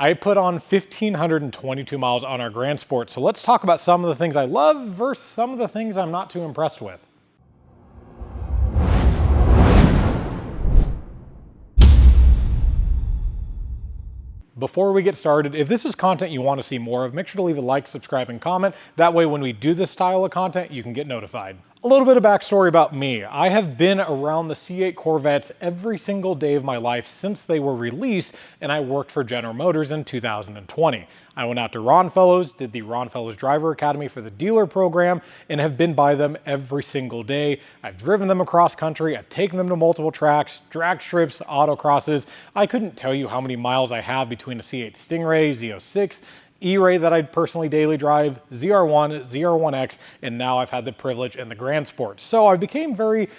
I put on 1,522 miles on our Grand Sport, so let's talk about some of the things I love versus some of the things I'm not too impressed with. Before we get started, if this is content you want to see more of, make sure to leave a like, subscribe, and comment. That way when we do this style of content, you can get notified. A little bit of backstory about me. I have been around the C8 Corvettes every single day of my life since they were released, and I worked for General Motors in 2020. I went out to Ron Fellows, did the Ron Fellows Driver Academy for the dealer program, and have been by them every single day. I've driven them across country, I've taken them to multiple tracks, drag strips, autocrosses. I couldn't tell you how many miles I have between a C8 Stingray, Z06, E-Ray that I personally daily drive, ZR1, ZR1X, and now I've had the privilege in the Grand Sport. So I became very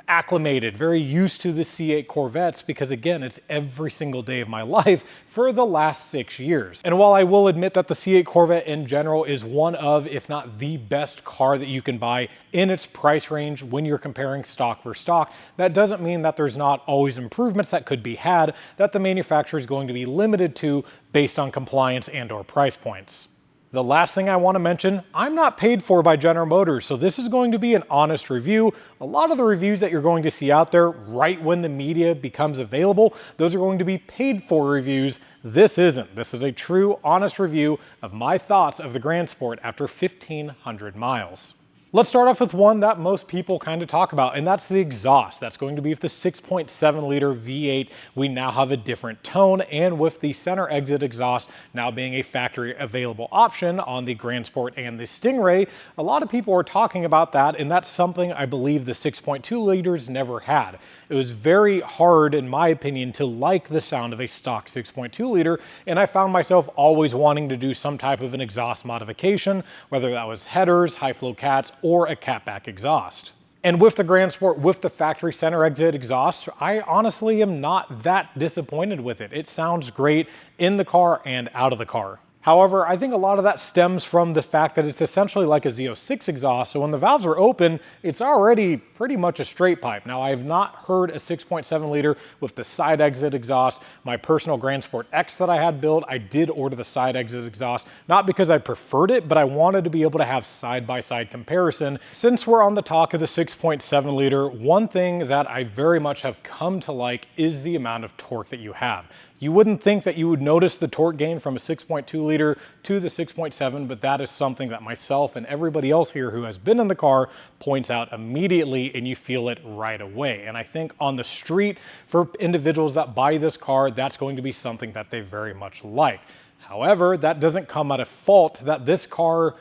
acclimated, very used to the C8 Corvettes because again, it's every single day of my life for the last 6 years. And while I will admit that the C8 Corvette in general is one of, if not the best car that you can buy in its price range when you're comparing stock for stock, that doesn't mean that there's not always improvements that could be had that the manufacturer is going to be limited to based on compliance and or price points. The last thing I want to mention, I'm not paid for by General Motors, so this is going to be an honest review. A lot of the reviews that you're going to see out there right when the media becomes available, those are going to be paid for reviews. This isn't. This is a true, honest review of my thoughts of the Grand Sport after 1,500 miles. Let's start off with one that most people kind of talk about, and that's the exhaust. That's going to be with the 6.7 liter V8. We now have a different tone, and with the center exit exhaust now being a factory available option on the Grand Sport and the Stingray, a lot of people are talking about that, and that's something I believe the 6.2 liters never had. It was very hard, in my opinion, to like the sound of a stock 6.2 liter, and I found myself always wanting to do some type of an exhaust modification, whether that was headers, high flow cats, or a catback exhaust. And with the Grand Sport, with the factory center exit exhaust, I honestly am not that disappointed with it. It sounds great in the car and out of the car. However, I think a lot of that stems from the fact that it's essentially like a Z06 exhaust, so when the valves are open, it's already pretty much a straight pipe. Now, I have not heard a 6.7 liter with the side exit exhaust. My personal Grand Sport X that I had built, I did order the side exit exhaust, not because I preferred it, but I wanted to be able to have side-by-side comparison. Since we're on the talk of the 6.7 liter, one thing that I very much have come to like is the amount of torque that you have. You wouldn't think that you would notice the torque gain from a 6.2 liter to the 6.7, but that is something that myself and everybody else here who has been in the car points out immediately, and you feel it right away. And I think on the street, for individuals that buy this car, that's going to be something that they very much like. However, that doesn't come at a fault that this car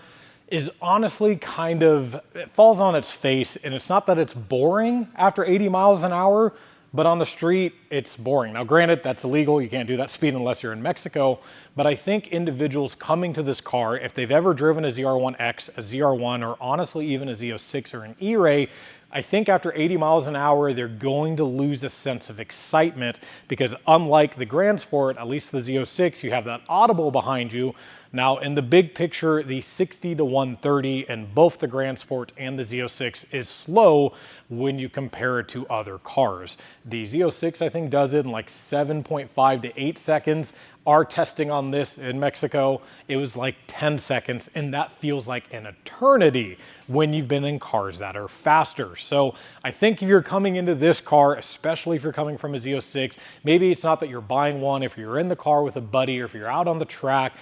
is honestly kind of, it falls on its face, and it's not that it's boring after 80 miles an hour, but on the street, it's boring. Now, granted, that's illegal. You can't do that speed unless you're in Mexico. But I think individuals coming to this car, if they've ever driven a ZR1X, a ZR1, or honestly even a Z06 or an E-Ray, I think after 80 miles an hour, they're going to lose a sense of excitement because unlike the Grand Sport, at least the Z06, you have that audible behind you. Now, in the big picture, the 60 to 130 in both the Grand Sport and the Z06 is slow when you compare it to other cars. The Z06, I think, does it in like 7.5 to 8 seconds. Our testing on this in Mexico, it was like 10 seconds, and that feels like an eternity when you've been in cars that are faster. So I think if you're coming into this car, especially if you're coming from a Z06, maybe it's not that you're buying one, if you're in the car with a buddy or if you're out on the track,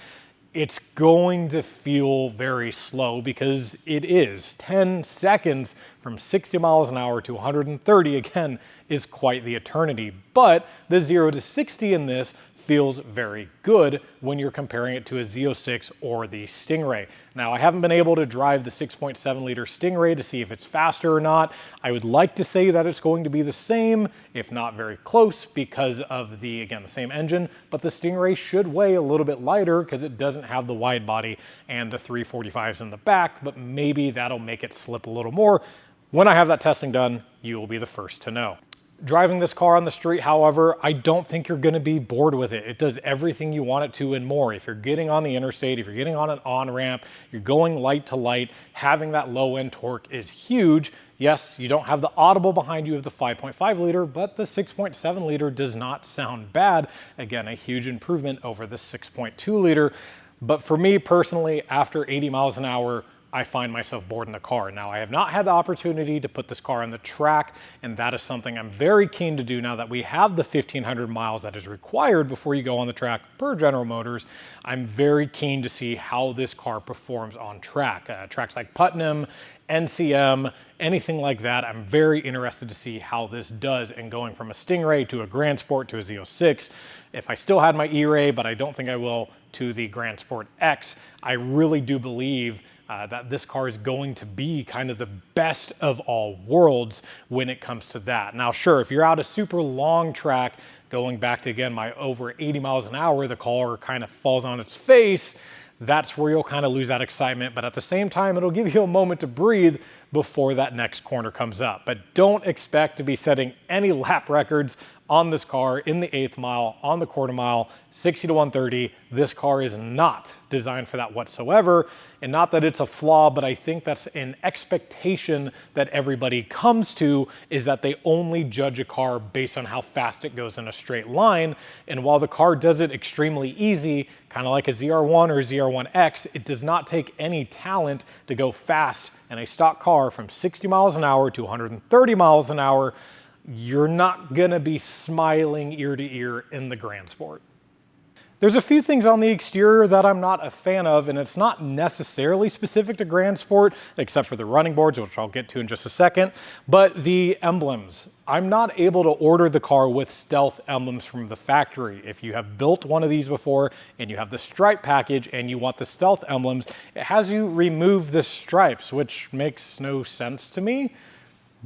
it's going to feel very slow because it is 10 seconds from 60 miles an hour to 130 again is quite the eternity. But the 0 to 60 in this feels very good when you're comparing it to a Z06 or the Stingray. Now, I haven't been able to drive the 6.7 liter Stingray to see if it's faster or not. I would like to say that it's going to be the same, if not very close, because of the, again, the same engine, but the Stingray should weigh a little bit lighter because it doesn't have the wide body and the 345s in the back, but maybe that'll make it slip a little more. When I have that testing done, you will be the first to know. Driving this car on the street, however, I don't think you're going to be bored with it. It does everything you want it to and more. If you're getting on the interstate, if you're getting on an on-ramp, you're going light to light, having that low-end torque is huge. Yes, you don't have the audible behind you of the 5.5 liter, but the 6.7 liter does not sound bad. Again, a huge improvement over the 6.2 liter. But for me personally, after 80 miles an hour, I find myself bored in the car. Now, I have not had the opportunity to put this car on the track, and that is something I'm very keen to do now that we have the 1,500 miles that is required before you go on the track per General Motors. I'm very keen to see how this car performs on track. Tracks like Putnam, NCM, anything like that. I'm very interested to see how this does, and going from a Stingray to a Grand Sport to a Z06. If I still had my E-Ray, but I don't think I will, to the Grand Sport X, I really do believe that this car is going to be kind of the best of all worlds when it comes to that. Now, sure, if you're out a super long track, going back to, again, my over 80 miles an hour, the car kind of falls on its face. That's where you'll kind of lose that excitement. But at the same time, it'll give you a moment to breathe before that next corner comes up. But don't expect to be setting any lap records on this car in the 8th mile, on the quarter mile, 60 to 130. This car is not designed for that whatsoever. And not that it's a flaw, but I think that's an expectation that everybody comes to, is that they only judge a car based on how fast it goes in a straight line. And while the car does it extremely easy, kind of like a ZR1 or ZR1X, it does not take any talent to go fast in a stock car from 60 miles an hour to 130 miles an hour. You're not gonna be smiling ear to ear in the Grand Sport. There's a few things on the exterior that I'm not a fan of, and it's not necessarily specific to Grand Sport, except for the running boards, which I'll get to in just a second, but the emblems. I'm not able to order the car with stealth emblems from the factory. If you have built one of these before and you have the stripe package and you want the stealth emblems, it has you remove the stripes, which makes no sense to me.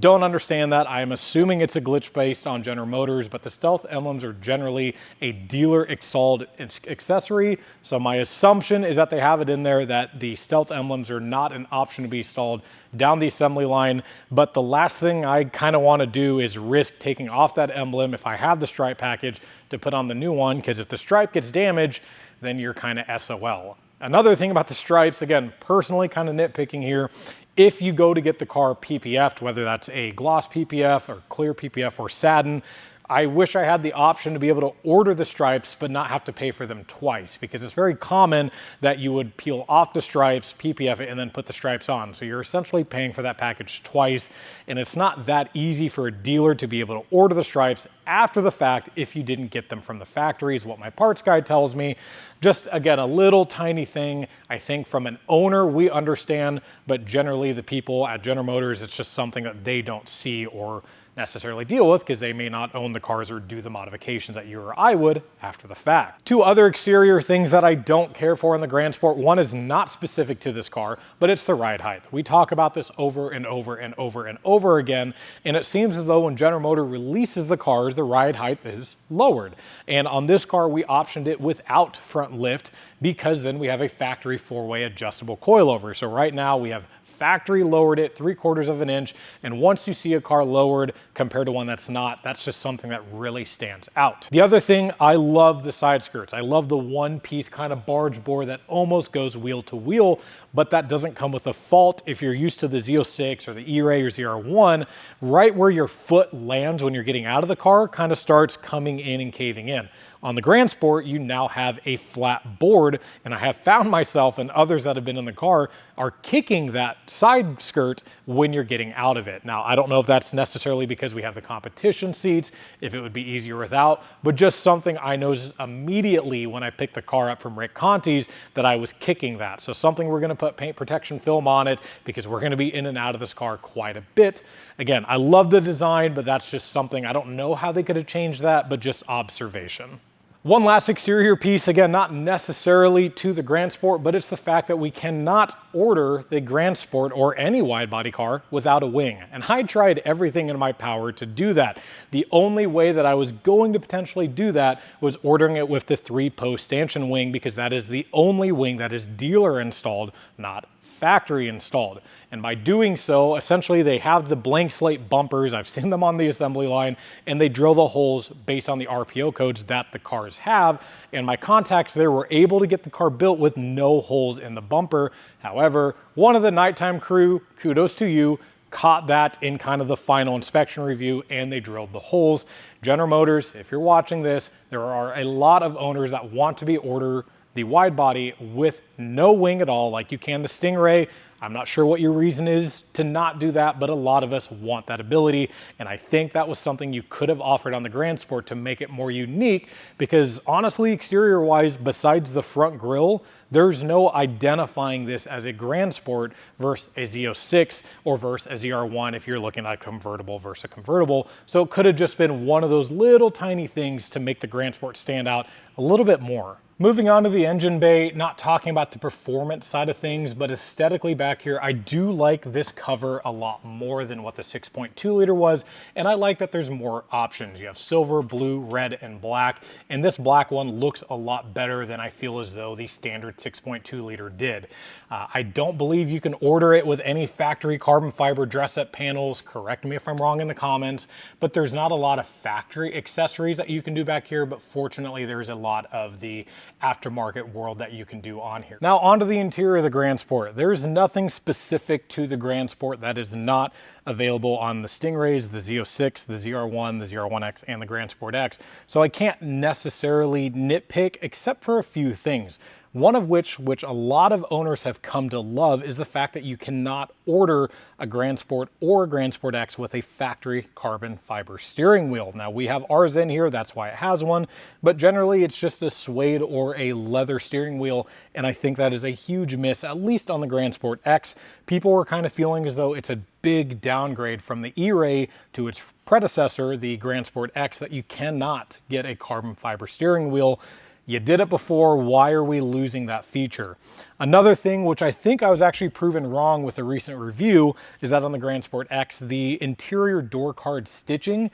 Don't understand that. I'm assuming it's a glitch based on General Motors, but the stealth emblems are generally a dealer installed accessory. So my assumption is that they have it in there, that the stealth emblems are not an option to be installed down the assembly line. But the last thing I kind of want to do is risk taking off that emblem if I have the stripe package to put on the new one, because if the stripe gets damaged, then you're kind of SOL. Another thing about the stripes, again, personally kind of nitpicking here, if you go to get the car PPF'd, whether that's a gloss PPF or clear PPF or satin, I wish I had the option to be able to order the stripes but not have to pay for them twice, because it's very common that you would peel off the stripes, PPF it, and then put the stripes on. So you're essentially paying for that package twice, and it's not that easy for a dealer to be able to order the stripes after the fact if you didn't get them from the factory, is what my parts guy tells me. Just, again, a little tiny thing. I think from an owner, we understand, but generally the people at General Motors, it's just something that they don't see or necessarily deal with, because they may not own the cars or do the modifications that you or I would after the fact. Two other exterior things that I don't care for in the Grand Sport. One is not specific to this car, but it's the ride height. We talk about this over and over and over and over again, and it seems as though when General Motors releases the cars, the ride height is lowered. And on this car, we optioned it without front lift, because then we have a factory 4-way adjustable coilover. So right now we have factory lowered it 3/4 of an inch. And once you see a car lowered compared to one that's not, that's just something that really stands out. The other thing, I love the side skirts. I love the one-piece kind of barge bore that almost goes wheel to wheel, but that doesn't come with a fault. If you're used to the Z06 or the E-Ray or ZR1, right where your foot lands when you're getting out of the car kind of starts coming in and caving in. On the Grand Sport, you now have a flat board, and I have found myself and others that have been in the car are kicking that side skirt when you're getting out of it. Now, I don't know if that's necessarily because we have the competition seats, if it would be easier without, but just something I noticed immediately when I picked the car up from Rick Conti's that I was kicking that. So something we're gonna put paint protection film on it, because we're gonna be in and out of this car quite a bit. Again, I love the design, but that's just something, I don't know how they could have changed that, but just observation. One last exterior piece, again, not necessarily to the Grand Sport, but it's the fact that we cannot order the Grand Sport or any wide body car without a wing. And I tried everything in my power to do that. The only way that I was going to potentially do that was ordering it with the 3-post stanchion wing, because that is the only wing that is dealer installed, not factory installed. And by doing so, essentially they have the blank slate bumpers, I've seen them on the assembly line, and they drill the holes based on the RPO codes that the cars have. And my contacts there were able to get the car built with no holes in the bumper. However, one of the nighttime crew, kudos to you, caught that in kind of the final inspection review, and they drilled the holes. General Motors, if you're watching this, there are a lot of owners that want to order the wide body with no wing at all, like you can the Stingray. I'm not sure what your reason is to not do that, but a lot of us want that ability. And I think that was something you could have offered on the Grand Sport to make it more unique, because honestly, exterior wise, besides the front grille, there's no identifying this as a Grand Sport versus a Z06 or versus a ZR1 if you're looking at a convertible versus a convertible. So it could have just been one of those little tiny things to make the Grand Sport stand out a little bit more. Moving on to the engine bay, not talking about the performance side of things, but aesthetically back here, I do like this cover a lot more than what the 6.2 liter was. And I like that there's more options. You have silver, blue, red, and black. And this black one looks a lot better than I feel as though the standard 6.2 liter did. I don't believe you can order it with any factory carbon fiber dress-up panels. Correct me if I'm wrong in the comments, but there's not a lot of factory accessories that you can do back here. But fortunately, there's a lot of the aftermarket world that you can do on here. Now onto the interior of the Grand Sport. There's nothing specific to the Grand Sport that is not available on the Stingrays, the Z06, the ZR1, the ZR1X, and the Grand Sport X. So I can't necessarily nitpick except for a few things. One of which a lot of owners have come to love is the fact that you cannot order a Grand Sport or a Grand Sport X with a factory carbon fiber steering wheel. Now we have ours in here, that's why it has one, but generally it's just a suede or a leather steering wheel, and I think that is a huge miss, at least on the Grand Sport X. People were kind of feeling as though it's a big downgrade from the E-Ray to its predecessor, the Grand Sport X, that you cannot get a carbon fiber steering wheel. You did it before, why are we losing that feature? Another thing, which I think I was actually proven wrong with a recent review, is that on the Grand Sport X, the interior door card stitching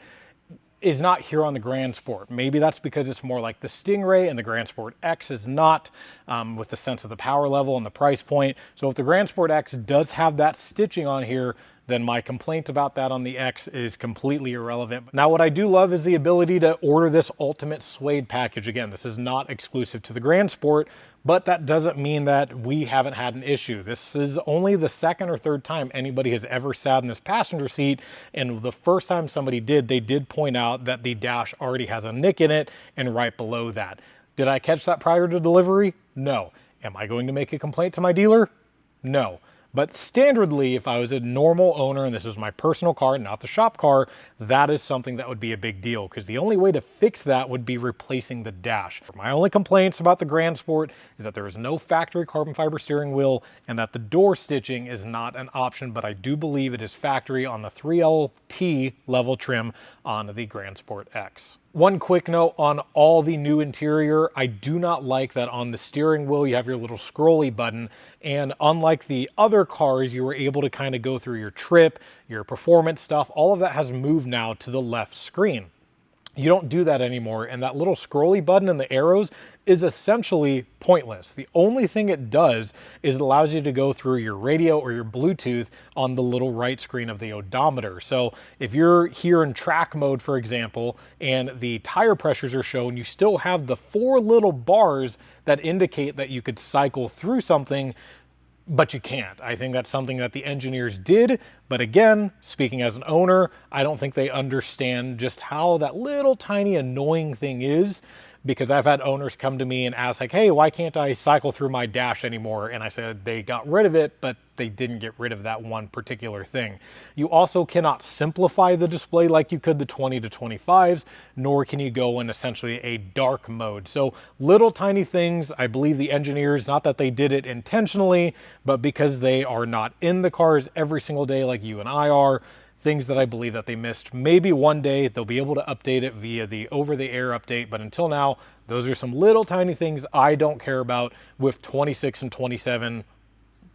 is not here on the Grand Sport. Maybe that's because it's more like the Stingray and the Grand Sport X is not, with the sense of the power level and the price point. So if the Grand Sport X does have that stitching on here, then my complaint about that on the X is completely irrelevant. Now, what I do love is the ability to order this ultimate suede package. Again, this is not exclusive to the Grand Sport, but that doesn't mean that we haven't had an issue. This is only the second or third time anybody has ever sat in this passenger seat, and the first time somebody did, they did point out that the dash already has a nick in it, and right below that. Did I catch that prior to delivery? No. Am I going to make a complaint to my dealer? No. But standardly, if I was a normal owner and this is my personal car, not the shop car, that is something that would be a big deal, because the only way to fix that would be replacing the dash. My only complaints about the Grand Sport is that there is no factory carbon fiber steering wheel and that the door stitching is not an option, but I do believe it is factory on the 3LT level trim on the Grand Sport X. One quick note on all the new interior, I do not like that on the steering wheel you have your little scrolly button, and unlike the other cars, you were able to kind of go through your trip, your performance stuff, all of that has moved now to the left screen. You don't do that anymore, and that little scrolly button and the arrows is essentially pointless. The only thing it does is it allows you to go through your radio or your Bluetooth on the little right screen of the odometer. So if you're here in track mode, for example, and the tire pressures are shown, you still have the 4 little bars that indicate that you could cycle through something, but you can't. I think that's something that the engineers did, but again, speaking as an owner, I don't think they understand just how that little tiny annoying thing is, because I've had owners come to me and ask like, hey, why can't I cycle through my dash anymore? And I said they got rid of it, but they didn't get rid of that one particular thing. You also cannot simplify the display like you could the 20 to 25s, nor can you go in essentially a dark mode. So little tiny things, I believe the engineers, not that they did it intentionally, but because they are not in the cars every single day like you and I are, things that I believe that they missed. Maybe one day they'll be able to update it via the over-the-air update, but until now, those are some little tiny things I don't care about with 26 and 27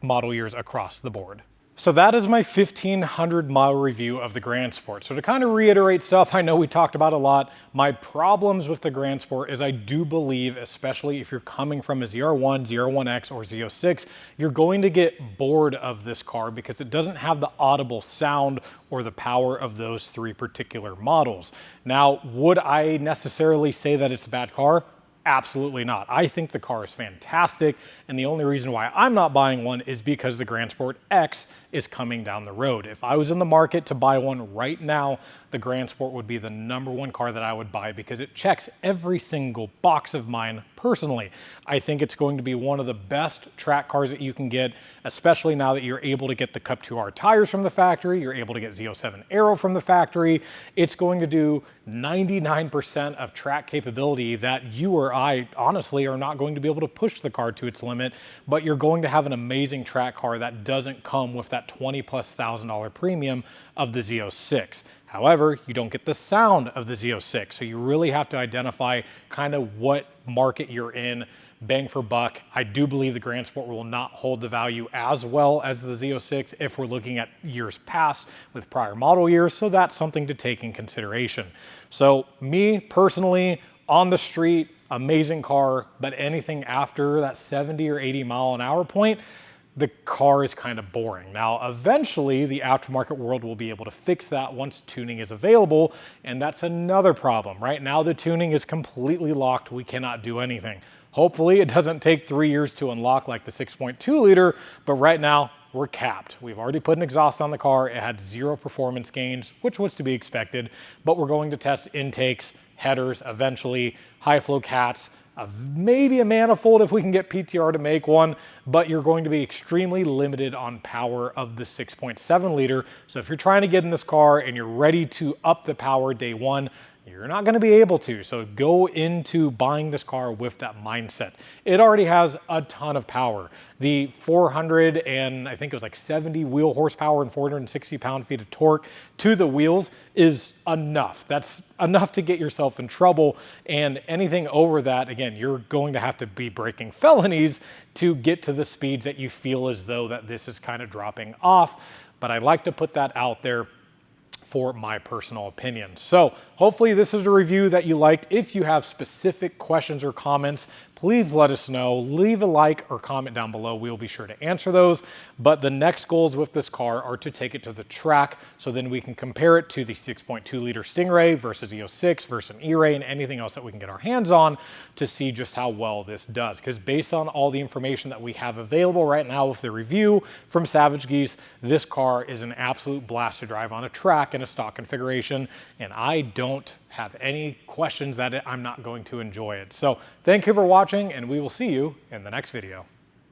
model years across the board. So that is my 1500 mile review of the Grand Sport. So to kind of reiterate stuff I know we talked about a lot, my problems with the Grand Sport is I do believe, especially if you're coming from a ZR1, ZR1X, or Z06, you're going to get bored of this car because it doesn't have the audible sound or the power of those 3 particular models. Now, would I necessarily say that it's a bad car? Absolutely not. I think the car is fantastic, and the only reason why I'm not buying one is because the Grand Sport X is coming down the road. If I was in the market to buy one right now, the Grand Sport would be the #1 car that I would buy because it checks every single box of mine personally. I think it's going to be one of the best track cars that you can get, especially now that you're able to get the Cup 2R tires from the factory, you're able to get Z07 Aero from the factory. It's going to do 99% of track capability that you or I honestly are not going to be able to push the car to its limit, but you're going to have an amazing track car that doesn't come with that $20,000+ premium of the Z06. However, you don't get the sound of the Z06, so you really have to identify kind of what market you're in, bang for buck. I do believe the Grand Sport will not hold the value as well as the Z06 if we're looking at years past with prior model years, so that's something to take in consideration. So me personally, on the street, amazing car, but anything after that 70 or 80 mile an hour point, the car is kind of boring. Now, eventually the aftermarket world will be able to fix that once tuning is available, and that's another problem. Right now, the tuning is completely locked. We cannot do anything. Hopefully it doesn't take 3 years to unlock like the 6.2 liter, but right now we're capped. We've already put an exhaust on the car. It had 0 performance gains, which was to be expected, but we're going to test intakes, headers, eventually high flow cats, maybe a manifold if we can get PTR to make one, but you're going to be extremely limited on power of the 6.7 liter. So if you're trying to get in this car and you're ready to up the power day one, you're not going to be able to. So go into buying this car with that mindset. It already has a ton of power. The 400 and I think it was like 70 wheel horsepower and 460 pound-feet of torque to the wheels is enough. That's enough to get yourself in trouble. And anything over that, again, you're going to have to be breaking felonies to get to the speeds that you feel as though that this is kind of dropping off. But I like to put that out there for my personal opinion. So hopefully this is a review that you liked. If you have specific questions or comments, please let us know. Leave a like or comment down below. We'll be sure to answer those. But the next goals with this car are to take it to the track so then we can compare it to the 6.2 liter Stingray versus E06 versus an E-Ray and anything else that we can get our hands on to see just how well this does. Because based on all the information that we have available right now with the review from Savage Geese, this car is an absolute blast to drive on a track in a stock configuration, and I don't have any questions that I'm not going to enjoy it. So thank you for watching, and we will see you in the next video.